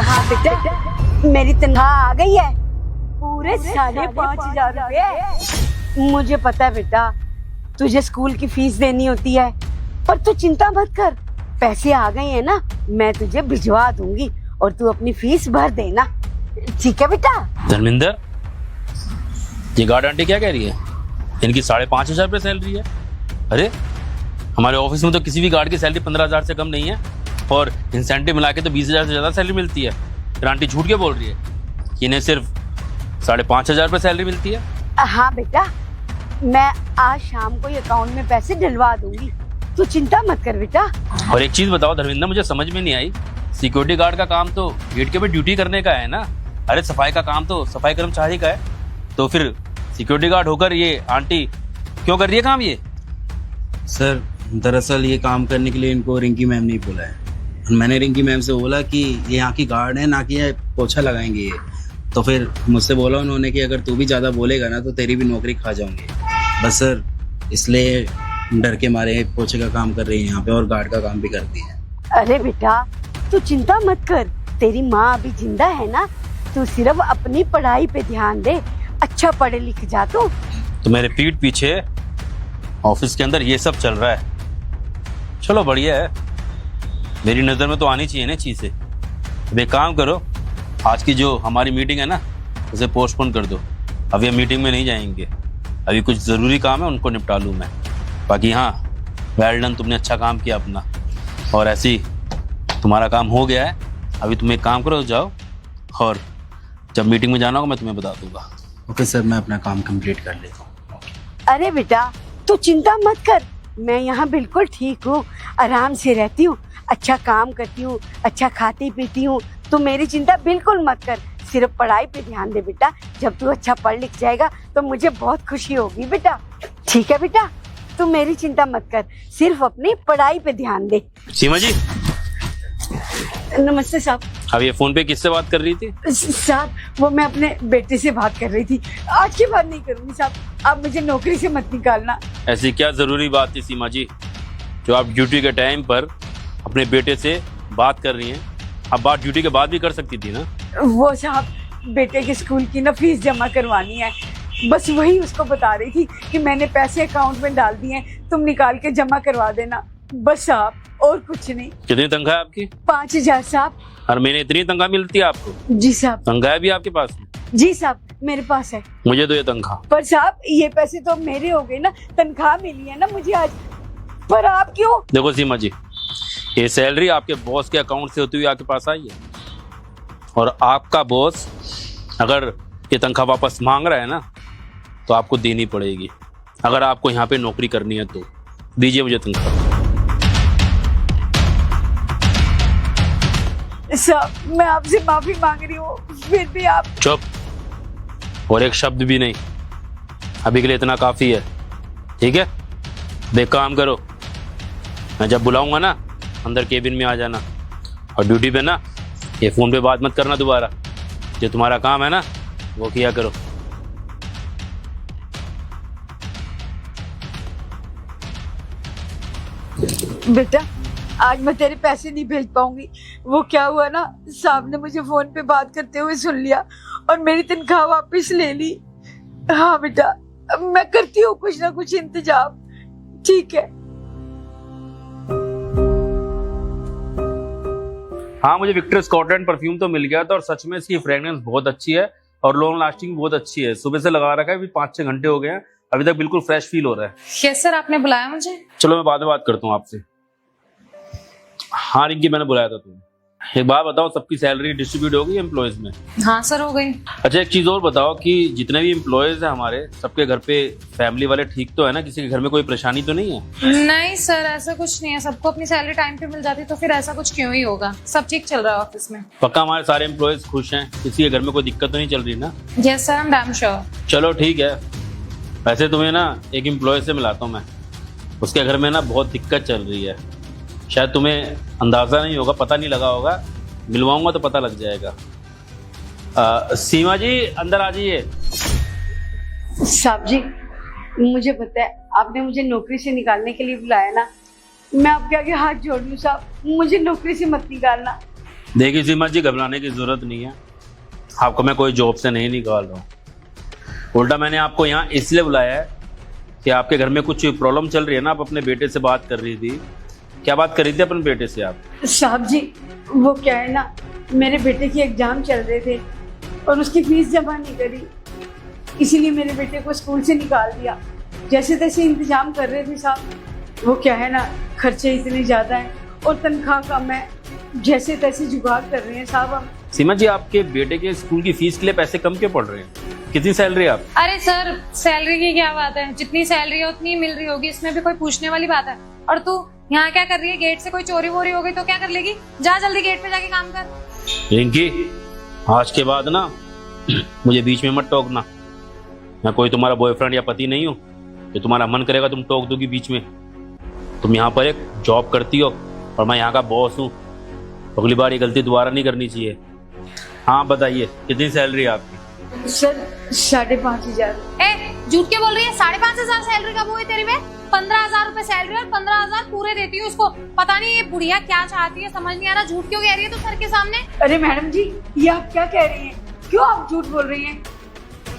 हाँ बेटा, मेरी तनख्वाह आ गई है, पूरे 5,500 रुपए। मुझे पता है बेटा, तुझे स्कूल की फीस देनी होती है, पर तू चिंता मत कर, पैसे आ गए हैं ना, मैं तुझे भिजवा दूंगी और तू अपनी फीस भर देना, ठीक है बेटा? धर्मेंद्र, ये गार्ड आंटी क्या कह रही है? इनकी 5,500 रुपये सैलरी है। अरे हमारे ऑफिस में तो किसी भी गार्ड की सैलरी 15,000 से कम नहीं है, और इंसेंटिव मिला के तो 20,000 से ज़्यादा सैलरी मिलती है। फिर आंटी झूठ क्यों बोल रही है? इन्हें सिर्फ 5,500 रुपये सैलरी मिलती है। हाँ बेटा, मैं आज शाम को ये अकाउंट में पैसे डलवा दूंगी, तू चिंता मत कर बेटा। और एक चीज बताओ धर्मेंद्र, मुझे समझ में नहीं आई, सिक्योरिटी गार्ड का काम तो गेट के पे ड्यूटी करने का है ना? अरे सफाई का काम तो सफाई कर्मचारी का है, तो फिर सिक्योरिटी गार्ड होकर ये आंटी क्यों कर रही है काम ये? सर दरअसल ये काम करने के लिए इनको रिंकी मैम ने बोला है। मैंने रिंकी मैम से बोला कि ये यहाँ की गार्ड है, ना कि ये पोछा लगाएंगे ये। तो फिर मुझसे बोला उन्होंने कि अगर तू भी ज़्यादा बोलेगा ना तो तेरी भी नौकरी खा जाऊंगी। बस सर इसलिए डर के मारे पोछे का काम कर रही है यहाँ पे, और गार्ड का काम भी करती है। अरे बेटा तू चिंता मत कर, तेरी माँ अभी जिंदा है ना, तू सिर्फ अपनी पढ़ाई पे ध्यान दे, अच्छा पढ़े लिख जा तू। तो मेरे पीठ पीछे ऑफिस के अंदर ये सब चल रहा है। चलो बढ़िया है, मेरी नज़र में तो आनी चाहिए ना चीज़ें। अब एक काम करो, आज की जो हमारी मीटिंग है ना उसे पोस्टपोन कर दो, अभी हम मीटिंग में नहीं जाएंगे, अभी कुछ ज़रूरी काम है उनको निपटा लूँ मैं। बाकी हाँ, वेल डन, तुमने अच्छा काम किया अपना, और ऐसे ही तुम्हारा काम हो गया है। अभी तुम एक काम करो, जाओ, और जब मीटिंग में जाना होगा मैं तुम्हें बता दूंगा। ओके सर, मैं अपना काम कंप्लीट कर लेता हूँ। अरे बेटा तू चिंता मत कर, मैं यहाँ बिल्कुल ठीक हूँ, आराम से रहती हूँ, अच्छा काम करती हूँ, अच्छा खाती पीती हूँ, तू मेरी चिंता बिल्कुल मत कर, सिर्फ पढ़ाई पे ध्यान दे बेटा। जब तू अच्छा पढ़ लिख जाएगा तो मुझे बहुत खुशी होगी बेटा, ठीक है बेटा? तू मेरी चिंता मत कर, सिर्फ अपनी पढ़ाई पे ध्यान दे। सीमा जी, नमस्ते साहब। अब ये फोन पे किससे बात कर रही थी? साहब वो मैं अपने बेटे से बात कर रही थी, आज की बात नहीं करूंगी साहब, आप मुझे नौकरी से मत निकालना। ऐसी क्या जरूरी बात थी सीमा जी जो आप ड्यूटी के टाइम पर अपने बेटे से बात कर रही हैं? आप बात ड्यूटी के बाद भी कर सकती थी ना। वो साहब बेटे के स्कूल की ना फीस जमा करवानी है, बस वही उसको बता रही थी कि मैंने पैसे अकाउंट में डाल दिए हैं, तुम निकाल के जमा करवा देना, बस साहब, और कुछ नहीं। कितनी तनख्वाह है आपकी? 5,000 साहब। हर महीने इतनी तनख्वाह मिलती है आपको? जी साहब। तनख्वाह भी आपके पास है? जी साहब मेरे पास है। मुझे दो ये तनख्वाह। पर साहब ये पैसे तो मेरे हो गए ना, तनख्वाह मिली है ना मुझे आज, पर आप क्यों? देखो सीमा जी, ये सैलरी आपके बॉस के अकाउंट से होती हुई आपके पास आई है, और आपका बॉस अगर ये तनख्वाह वापस मांग रहा है ना तो आपको देनी पड़ेगी, अगर आपको यहाँ पे नौकरी करनी है तो। दीजिए मुझे तनख्वाह। साहब मैं आपसे माफी मांग रही हूँ, फिर भी आप। चुप, और एक शब्द भी नहीं, अभी के लिए इतना काफी है, ठीक है? देख काम करो, मैं जब बुलाऊंगा ना अंदर केबिन में आ जाना, और ड्यूटी पे ना ये फोन पे बात मत करना दोबारा, जो तुम्हारा काम है ना वो किया करो। बेटा आज मैं तेरे पैसे नहीं भेज पाऊंगी, वो क्या हुआ ना, साहब ने मुझे फोन पे बात करते हुए सुन लिया और मेरी तनख्वाह वापस ले ली। हाँ बेटा मैं करती हूँ कुछ ना कुछ इंतजाम, ठीक है? हाँ, मुझे विक्टर स्कॉटलैंड परफ्यूम तो मिल गया था, और सच में इसकी फ्रेगनेंस बहुत अच्छी है और लॉन्ग लास्टिंग बहुत अच्छी है। सुबह से लगा रखा है, अभी 5-6 घंटे हो गए हैं, अभी तक बिल्कुल फ्रेश फील हो रहा है। यस सर, आपने बुलाया मुझे? चलो मैं बाद में बात करता हूँ आपसे। हाँ रिंकी, मैंने बुलाया था तुम्हें। एक बात बताओ, सबकी सैलरी डिस्ट्रीब्यूट हो गई एम्प्लॉयज में? हाँ सर हो गई। अच्छा एक चीज और बताओ कि जितने भी एम्प्लॉयज हैं हमारे, सबके घर पे फैमिली वाले ठीक तो है ना? किसी के घर में कोई परेशानी तो नहीं है? नहीं सर ऐसा कुछ नहीं है, सबको अपनी सैलरी टाइम पे मिल जाती, तो फिर ऐसा कुछ क्यों ही होगा, सब ठीक चल रहा है ऑफिस में। पक्का हमारे सारे एम्प्लॉयज खुश हैं? किसी के घर में कोई दिक्कत तो नहीं चल रही ना? Yes sir, I am damn sure. चलो ठीक है, वैसे तुम्हें ना एक एम्प्लॉय से मिलाता हूँ मैं, उसके घर में ना बहुत दिक्कत चल रही है, शायद तुम्हें अंदाजा नहीं होगा, पता नहीं लगा होगा, मिलवाऊंगा तो पता लग जाएगा। सीमा जी अंदर आ जाइए। साहब जी मुझे पता है आपने मुझे नौकरी से निकालने के लिए बुलाया ना, मैं आपके आगे हाथ जोड़ लूं साहब, मुझे नौकरी से मत निकालना। देखिए सीमा जी, घबराने की जरूरत नहीं है। आपको मैं कोई जॉब से नहीं निकाल रहा हूँ। उल्टा मैंने आपको यहाँ इसलिए बुलाया है कि आपके घर में कुछ प्रॉब्लम चल रही है ना। आप अपने बेटे से बात कर रही थी, क्या बात कर रही थी अपने बेटे से आप? साहब जी, वो क्या है ना, मेरे बेटे के एग्जाम चल रहे थे और उसकी फीस जमा नहीं करी, इसीलिए मेरे बेटे को स्कूल से निकाल दिया। जैसे तैसे इंतजाम कर रहे थे साहब। वो क्या है ना, खर्चे इतने ज़्यादा हैं और तनख्वाह कम है, जैसे तैसे जुगाड़ कर रहे हैं साहब हम। सीमा जी, आपके बेटे के स्कूल की फीस के लिए पैसे कम क्यों पड़ रहे हैं? कितनी सैलरी है आप? अरे सर, सैलरी की क्या बात है, जितनी सैलरी है उतनी मिल रही होगी, इसमें भी कोई पूछने वाली बात है। और तू यहाँ क्या कर रही है? गेट से कोई चोरी वोरी हो गई तो क्या कर लेगी? जा जल्दी गेट पे जाके काम कर। रिंकी, आज के बाद ना मुझे बीच में मत टोकना। मैं कोई तुम्हारा बॉयफ्रेंड या पति नहीं हूँ जो तुम्हारा मन करेगा तुम टोक दोगी बीच में। तुम यहाँ पर एक जॉब करती हो और मैं यहाँ का बॉस हूँ। अगली बार ये गलती दोबारा नहीं करनी चाहिए। हाँ बताइए, कितनी सैलरी है आपकी? सर 5,500। झूठ क्या बोल रही है? 5,500 सैलरी कब हुई तेरी में? 15,000 रुपए सैलरी और 15,000 पूरे देती हूँ उसको। पता नहीं ये बुढ़िया क्या चाहती है, समझ नहीं आ रहा। झूठ क्यों कह रही है तू सर के सामने? अरे मैडम जी, ये आप क्या कह रही हैं? क्यों आप झूठ बोल रही हैं?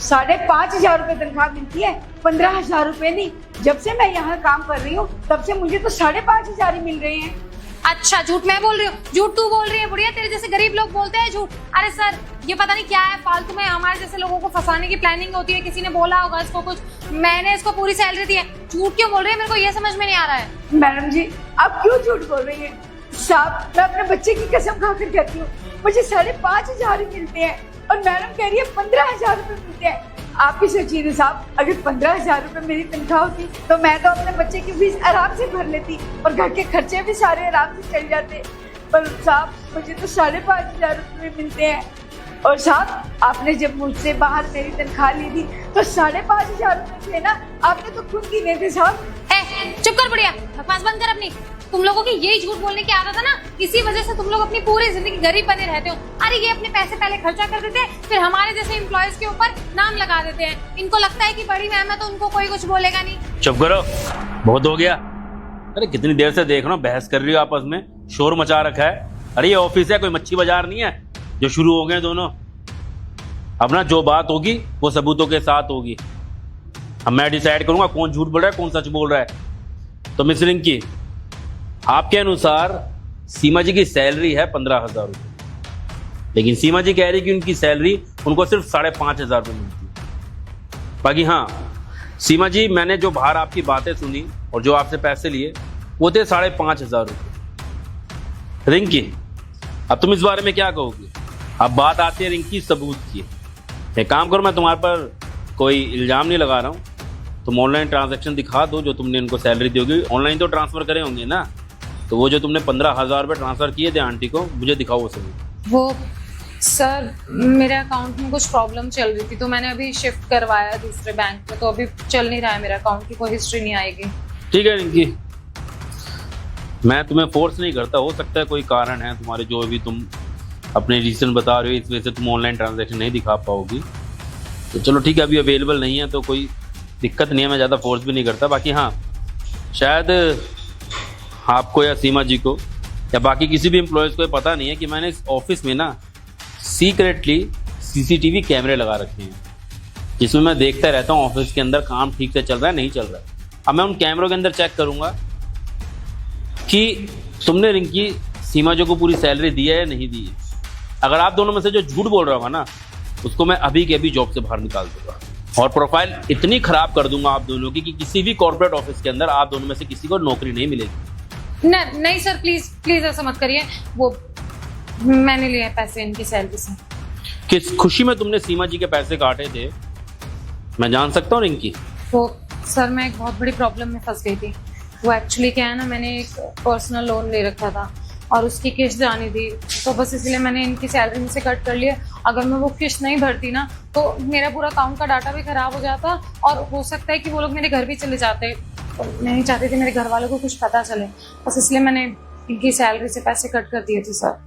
5,500 रुपए तनख्वाह मिलती है, 15,000 रुपए नहीं। जब से मैं यहाँ काम कर रही हूँ तब से मुझे तो 5,500 ही मिल रहे हैं। अच्छा, झूठ मैं बोल रही हूँ? झूठ तू बोल रही है बुढ़िया? तेरे जैसे गरीब लोग बोलते हैं झूठ? अरे सर, ये पता नहीं क्या है, फालतू में हमारे जैसे लोगों को फंसाने की प्लानिंग होती है। किसी ने बोला होगा इसको कुछ, मैंने इसको पूरी सैलरी दी है। झूठ क्यों बोल रही है? मेरे को ये समझ में नहीं आ रहा है। मैडम जी, आप क्यों झूठ बोल रही हैं? साहब, मैं अपने बच्चे की कसम खाकर कहती हूँ, मुझे 5,500 ही मिलते हैं और मैडम कह रही है 15,000 रुपए मिलते हैं। आप ही सोचिए साहब, अगर 15,000 रुपए मेरी तनख्वाह होती तो मैं तो अपने बच्चे की फीस आराम से भर लेती और घर के खर्चे भी सारे आराम से चल जाते। पर साहब, मुझे तो 5,500 रुपए मिलते हैं। और साहब, आपने जब मुझसे बाहर मेरी तनख्वाह ली थी तो 5,500 रुपए थे ना, आपने तो खुद गिने थे साहब। चुप कर बुढ़िया, बकवास बंद कर अपनी। तुम लोगों की यही झूठ बोलने की आदत है ना, इसी वजह से तुम लोग अपनी पूरी जिंदगी गरीब बने रहते हो। अरे ये अपने पैसे पहले खर्चा कर देते हैं, फिर हमारे जैसे एम्प्लॉयज के ऊपर नाम लगा देते हैं। इनको लगता है कि बड़ी मैम है तो उनको कोई कुछ बोलेगा नहीं। चुप करो, बहुत हो गया। अरे कितनी देर से देख रहा हूँ बहस कर रही हो आपस में, शोर मचा रखा है। अरे ये ऑफिस है, कोई मच्छी बाजार नहीं है जो शुरू हो गए दोनों। अब ना जो बात होगी वो सबूतों के साथ होगी। अब मैं डिसाइड करूंगा कौन झूठ बोल रहा है, कौन सच बोल रहा है। तो मिस रिंकी, आपके अनुसार सीमा जी की सैलरी है 15,000 रुपये, लेकिन सीमा जी कह रही कि उनकी सैलरी उनको सिर्फ 5,500 रुपये मिलती है। बाकी हाँ सीमा जी, मैंने जो बाहर आपकी बातें सुनी और जो आपसे पैसे लिए वो थे 5,500 रुपये। रिंकी, अब तुम इस बारे में क्या कहोगी? अब बात आती है रिंकी सबूत की। एक काम करो, मैं तुम्हारे पर कोई इल्ज़ाम नहीं लगा रहा हूँ, तुम ऑनलाइन ट्रांजैक्शन दिखा दो जो तुमने इनको सैलरी दी होगी। ऑनलाइन तो ट्रांसफ़र करे होंगे ना, तो वो जो तुमने 15,000 रुपये ट्रांसफ़र किए थे आंटी को, मुझे दिखाओ वो सबूत। वो सर, मेरे अकाउंट में कुछ प्रॉब्लम चल रही थी तो मैंने अभी शिफ्ट करवाया दूसरे बैंक में, तो अभी चल नहीं रहा है मेरा अकाउंट की कोई हिस्ट्री नहीं आएगी। ठीक है रिंकी, मैं तुम्हें फोर्स नहीं करता, हो सकता है कोई कारण है तुम्हारे जो भी तुम अपने रीज़न बता रहे हो, इस वजह से तुम ऑनलाइन ट्रांजैक्शन नहीं दिखा पाओगी। तो चलो ठीक है, अभी अवेलेबल नहीं है तो कोई दिक्कत नहीं है, मैं ज़्यादा फोर्स भी नहीं करता। बाकी हाँ, शायद आपको या सीमा जी को या बाकी किसी भी एम्प्लॉयज़ को पता नहीं है कि मैंने इस ऑफिस में ना सीक्रेटली CCTV कैमरे लगा रखे हैं, जिसमें मैं देखता रहता हूँ ऑफिस के अंदर काम ठीक से चल रहा है नहीं चल रहा है। अब मैं उन कैमरों के अंदर चेक करूँगा कि तुमने रिंकी सीमा जी को पूरी सैलरी दी है या नहीं दी है। अगर आप दोनों में से जो झूठ बोल रहा होगा ना, उसको मैं अभी के अभी जॉब से बाहर निकाल दूंगा और प्रोफाइल इतनी खराब कर दूंगा आप दोनों की कि किसी भी कॉर्पोरेट ऑफिस के अंदर आप दोनों में से किसी को नौकरी नहीं मिलेगी। नहीं सर, प्लीज प्लीज ऐसा मत करिए। वो मैंने लिए पैसे इनकी सैलरी से। किस खुशी में तुमने सीमा जी के पैसे काटे थे, मैं जान सकता हूँ रिंकी? वो सर, मैं एक बहुत बड़ी प्रॉब्लम में फंस गई थी। वो एक्चुअली क्या है ना, मैंने एक पर्सनल लोन ले रखा था और उसकी किस्त जानी थी, तो बस इसलिए मैंने इनकी सैलरी में से कट कर लिया। अगर मैं वो किस्त नहीं भरती ना तो मेरा पूरा अकाउंट का डाटा भी खराब हो जाता और हो सकता है कि वो लोग मेरे घर भी चले जाते। तो मैं नहीं चाहती थी मेरे घर वालों को कुछ पता चले, बस इसलिए मैंने इनकी सैलरी से पैसे कट कर दिए थे सर।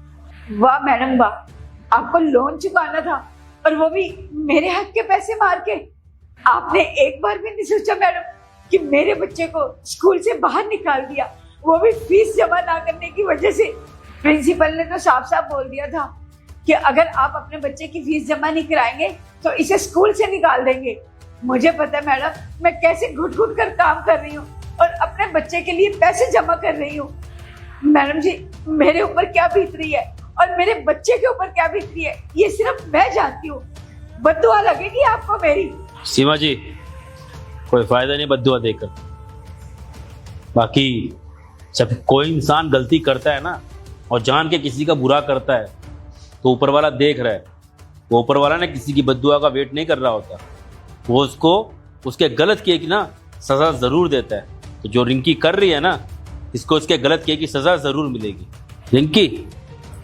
वाह मैडम वाह, आपको लोन चुकाना था और वो भी मेरे हक के पैसे मार के। आपने एक बार भी नहीं सोचा मैडम कि मेरे बच्चे को स्कूल से बाहर निकाल दिया, वो भी फीस जमा ना करने की वजह से। प्रिंसिपल ने तो साफ साफ बोल दिया था कि अगर आप अपने बच्चे की फीस जमा नहीं कराएंगे तो इसे स्कूल से निकाल देंगे। मुझे पता है मैडम, मैं कैसे घुट घुट कर काम कर रही हूँ और अपने बच्चे के लिए पैसे जमा कर रही हूँ। मैडम जी, मेरे ऊपर क्या बीत रही है और मेरे बच्चे के ऊपर क्या बीत रही है, ये सिर्फ मैं जानती हूँ। बद्दुआ लगेगी आपको मेरी। सीमा जी, कोई फायदा नहीं बद्दुआ देकर। बाकी जब कोई इंसान गलती करता है ना और जान के किसी का बुरा करता है तो ऊपर वाला देख रहा है। वो ऊपर वाला ने किसी की बद्दुआ का वेट नहीं कर रहा होता, वो उसको उसके गलत किए की ना सजा जरूर देता है। तो जो रिंकी कर रही है ना, इसको इसके गलत किए की सजा जरूर मिलेगी। रिंकी,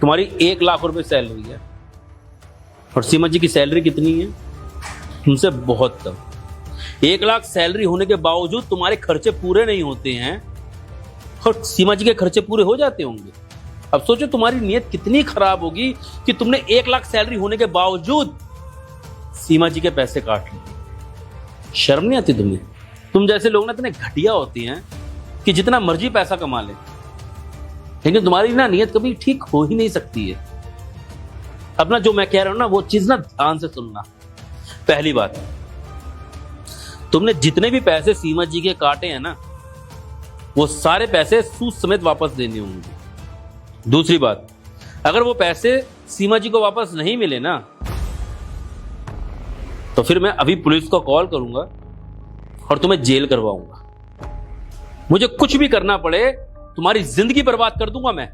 तुम्हारी 1 लाख रुपए सैलरी है और सीमा जी की सैलरी कितनी है? तुमसे बहुत कम। 1 लाख सैलरी होने के बावजूद तुम्हारे खर्चे पूरे नहीं होते हैं और सीमा जी के खर्चे पूरे हो जाते होंगे। अब सोचो तुम्हारी नीयत कितनी खराब होगी कि तुमने 1 लाख सैलरी होने के बावजूद सीमा जी के पैसे काट लिए। शर्म नहीं आती तुम्हें? तुम जैसे लोग ना इतने घटिया होते हैं कि जितना मर्जी पैसा कमा ले, लेकिन तुम्हारी ना नीयत कभी ठीक हो ही नहीं सकती है। अपना जो मैं कह रहा हूं ना, वो चीज ना ध्यान से सुनना। पहली बात, तुमने जितने भी पैसे सीमा जी के काटे हैं ना, वो सारे पैसे सूद समेत वापस देने होंगे। दूसरी बात, अगर वो पैसे सीमा जी को वापस नहीं मिले ना, तो फिर मैं अभी पुलिस को कॉल करूंगा और तुम्हें जेल करवाऊंगा। मुझे कुछ भी करना पड़े, तुम्हारी जिंदगी बर्बाद कर दूंगा मैं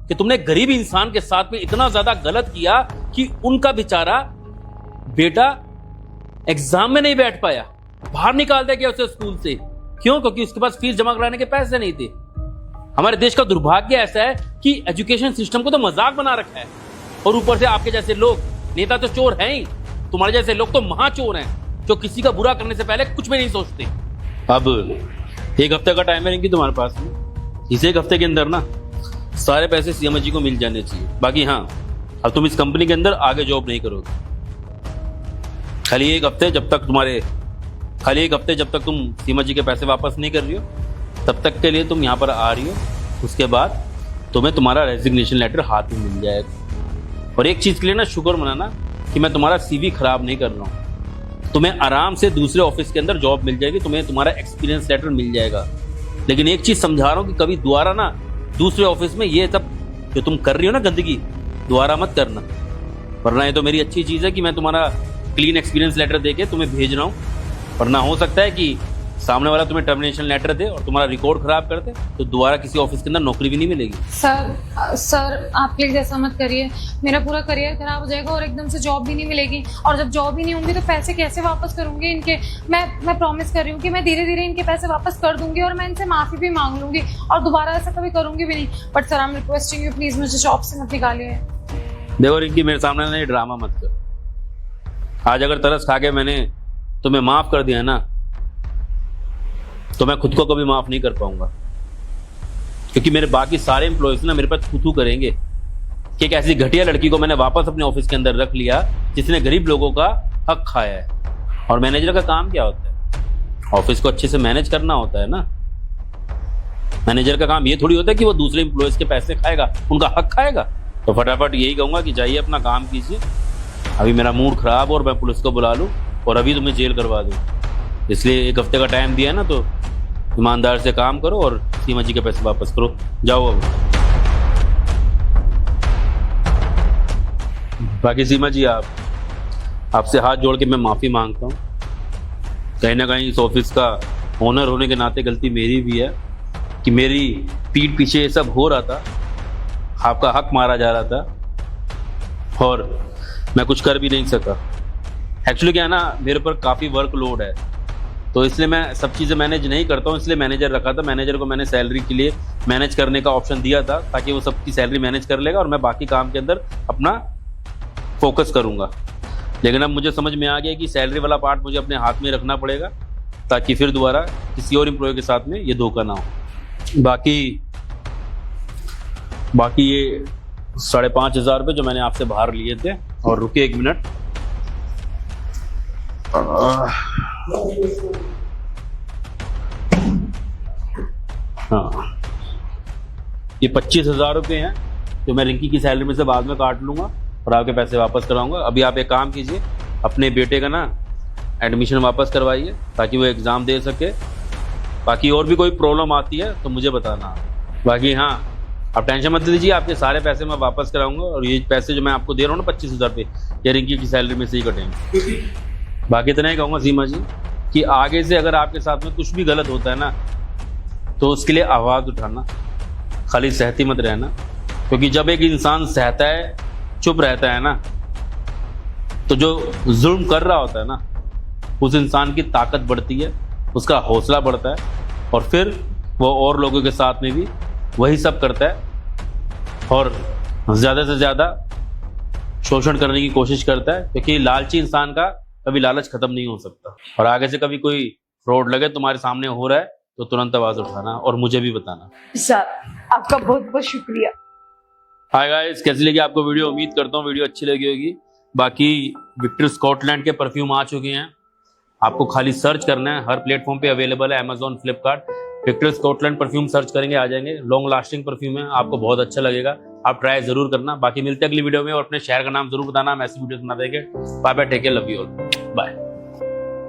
कि तुमने गरीब इंसान के साथ में इतना ज्यादा गलत किया कि उनका बेचारा बेटा एग्जाम में नहीं बैठ पाया, बाहर निकाल दिया गया उसे स्कूल से। क्यों? क्योंकि उसके पास फीस जमा कराने के पैसे नहीं थे। हमारे देश का दुर्भाग्य ऐसा है कि एजुकेशन सिस्टम को तो मजाक बना रखा है और ऊपर से आपके जैसे लोग, नेता तो चोर हैं ही, तुम्हारे जैसे लोग तो महाचोर हैं जो किसी का बुरा करने से पहले कुछ भी नहीं सोचते। अब 1 हफ्ते का टाइम है रिंकी तुम्हारे पास में। इस 1 हफ्ते के अंदर ना सारे पैसे सीएम जी को मिल जाने चाहिए। बाकी हाँ, अब तुम इस कंपनी के अंदर आगे जॉब नहीं करोगे। खाली एक हफ्ते जब तक तुम सीमा जी के पैसे वापस नहीं कर रही हो, तब तक के लिए तुम यहाँ पर आ रही हो। उसके बाद तुम्हें तुम्हारा रेजिग्नेशन लेटर हाथ में मिल जाएगा। और एक चीज़ के लिए ना शुक्र मनाना कि मैं तुम्हारा CV खराब नहीं कर रहा हूँ। तुम्हें आराम से दूसरे ऑफिस के अंदर जॉब मिल जाएगी, तुम्हें तुम्हारा एक्सपीरियंस लेटर मिल जाएगा। लेकिन एक चीज़ समझा रहा हूँ कि कभी दोबारा ना दूसरे ऑफिस में ये सब जो तुम कर रही हो ना गंदगी, दोबारा मत करना। वरना ये तो मेरी अच्छी चीज़ है कि मैं तुम्हारा क्लीन एक्सपीरियंस लेटर देके तुम्हें भेज रहा हूँ, वरना हो सकता है कि सामने वाला तुम्हें टर्मिनेशन लेटर दे और तुम्हारा रिकॉर्ड खराब कर दे, तो दोबारा किसी ऑफिस के अंदर नौकरी भी नहीं मिलेगी। सर आप प्लीज ऐसा मत करिए, मेरा पूरा करियर खराब हो जाएगा और एकदम से जॉब भी नहीं मिलेगी। और जब जॉब ही नहीं होंगी तो पैसे कैसे वापस करूंगी इनके? मैं प्रॉमिस कर रही हूँ कि मैं धीरे धीरे इनके पैसे वापस कर दूंगी और मैं इनसे माफी भी मांग लूंगी और दोबारा ऐसा कभी करूंगी भी नहीं। But sir I am requesting you, please मुझे जॉब से मत निकालिए। देखो रिंकी, मेरे सामने ना ड्रामा मत कर। आज अगर तरस खा के मैंने तुम्हें माफ कर दिया ना, तो मैं खुद को कभी माफ नहीं कर पाऊंगा। क्योंकि मेरे बाकी सारे एम्प्लॉयज ना मेरे पर थू करेंगे कि एक ऐसी घटिया लड़की को मैंने वापस अपने ऑफिस के अंदर रख लिया जिसने गरीब लोगों का हक खाया है। और मैनेजर का काम क्या होता है? ऑफिस को अच्छे से मैनेज करना होता है ना। मैनेजर का काम ये थोड़ी होता है कि वो दूसरे एम्प्लॉयज के पैसे खाएगा, उनका हक खाएगा। तो फटाफट यही कहूंगा कि जाइए अपना काम कीजिए। अभी मेरा मूड खराब और मैं पुलिस को बुला लूँ और अभी तुम्हें जेल करवा दूँ। इसलिए 1 हफ्ते का टाइम दिया ना, तो ईमानदार से काम करो और सीमा जी के पैसे वापस करो। जाओ अब। बाकी सीमा जी, आपसे हाथ जोड़ के मैं माफ़ी मांगता हूँ। कहीं ना कहीं इस ऑफिस का ओनर होने के नाते गलती मेरी भी है कि मेरी पीठ पीछे ये सब हो रहा था, आपका हक मारा जा रहा था और मैं कुछ कर भी नहीं सका। एक्चुअली क्या है ना, मेरे ऊपर काफ़ी वर्कलोड है, तो इसलिए मैं सब चीज़ें मैनेज नहीं करता हूँ। इसलिए मैनेजर रखा था। मैनेजर को मैंने सैलरी के लिए मैनेज करने का ऑप्शन दिया था ताकि वो सबकी सैलरी मैनेज कर लेगा और मैं बाकी काम के अंदर अपना फोकस करूँगा। लेकिन अब मुझे समझ में आ गया कि सैलरी वाला पार्ट मुझे अपने हाथ में रखना पड़ेगा ताकि फिर दोबारा किसी और एम्प्लॉय के साथ में ये धोखा ना हो। बाकी ये 5,500 रुपये जो मैंने आपसे बाहर लिए थे। और रुकिए 1 मिनट, हाँ, ये 25,000 रुपये हैं तो मैं रिंकी की सैलरी में से बाद में काट लूँगा और आपके पैसे वापस कराऊंगा। अभी आप एक काम कीजिए, अपने बेटे का ना एडमिशन वापस करवाइए ताकि वो एग्ज़ाम दे सके। बाकी और भी कोई प्रॉब्लम आती है तो मुझे बताना। बाकी हाँ, आप टेंशन मत लीजिए, आपके सारे पैसे मैं वापस कराऊंगा और ये पैसे जो मैं आपको दे रहा हूँ ना 25,000 रुपये, ये रिंकी की सैलरी में से ही कटेंगे। बाकी इतना ही कहूँगा सीमा जी कि आगे से अगर आपके साथ में कुछ भी गलत होता है ना तो उसके लिए आवाज़ उठाना, खाली सहती मत रहना। क्योंकि जब एक इंसान सहता है, चुप रहता है ना, तो जो जुल्म कर रहा होता है ना उस इंसान की ताकत बढ़ती है, उसका हौसला बढ़ता है और फिर वो और लोगों के साथ में भी वही सब करता है और ज़्यादा से ज़्यादा शोषण करने की कोशिश करता है। क्योंकि लालची इंसान का कभी लालच खत्म नहीं हो सकता। और आगे से कभी कोई फ्रॉड लगे तुम्हारे सामने हो रहा है तो तुरंत आवाज़ उठाना और मुझे भी बताना। सर आपका बहुत बहुत शुक्रिया। हाय गाइस, कैसी लगी आपको वीडियो? उम्मीद करता हूँ वीडियो अच्छी लगी होगी। बाकी विक्टर स्कॉटलैंड के परफ्यूम आ चुके हैं, आपको खाली सर्च करना है, हर प्लेटफॉर्म पे अवेलेबल है, Amazon, Flipkart. Victor Scotland perfume search करेंगे आ जाएंगे। लॉन्ग लास्टिंग परफ्यूम है, आपको बहुत अच्छा लगेगा, आप ट्राई जरूर करना। बाकी मिलते हैं अगली वीडियो में और अपने शहर का नाम जरूर बताना, हम ऐसी वीडियो बना देंगे। Bye bye, take care, love you all.